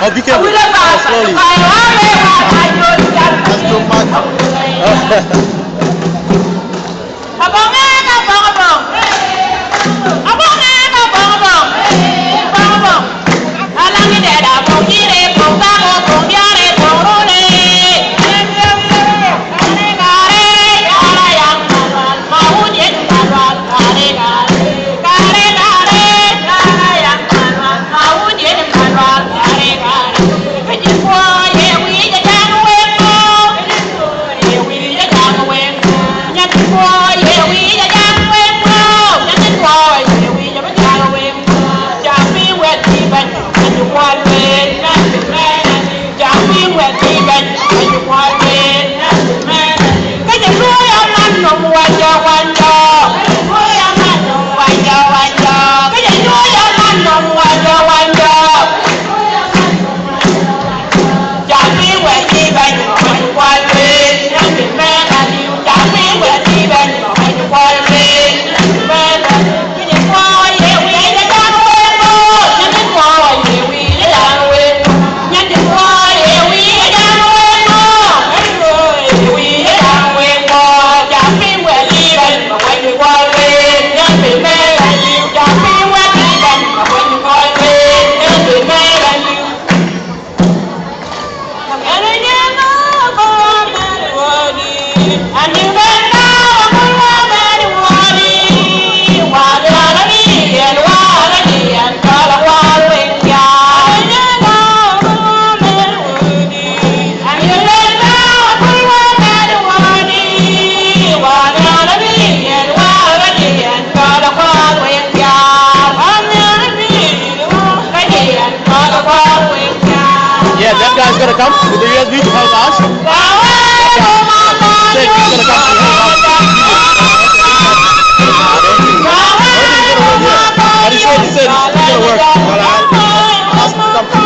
Oh, be careful. Slowly. That's too much. Yeah, that guy's gonna come with the USB to help us. He's gonna come to help us. But he said it's gonna work. Well, I'll ask him to come.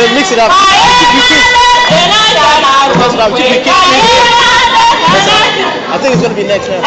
Let's mix it up. I think it's gonna be next now.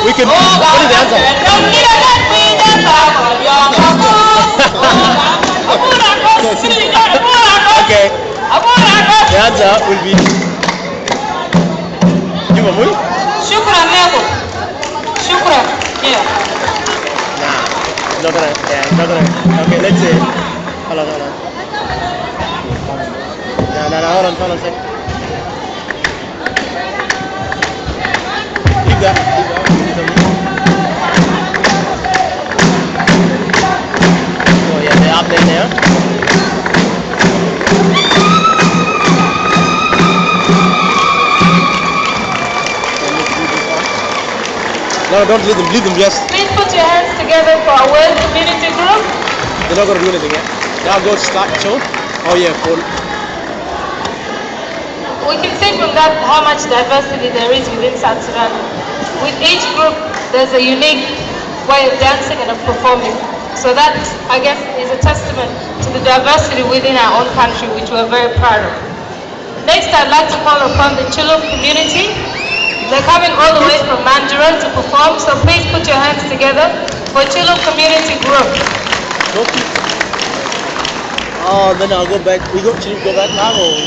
We can put it down some. Okay. The answer will be Juma Mui. Shukran level. Shukran. Yeah. Nah, not gonna. Yeah, not gonna. Okay, let's say. Hold on. No, hold on a sec. Keep that. Oh yeah, they're up there now. No, don't leave them just. Please put your hands together for our World Community Group. They're not going to do anything yet. Now go to start show. Oh yeah, cool. We can see from that how much diversity there is within South Sudan. With each group, there's a unique way of dancing and of performing. So that, I guess, is a testament to the diversity within our own country, which we're very proud of. Next, I'd like to call upon the Chiluk community. They're coming all the way from Mandarin to perform, so please put your hands together for Chiluk Community Group. Oh, then I'll go back. We go back now or?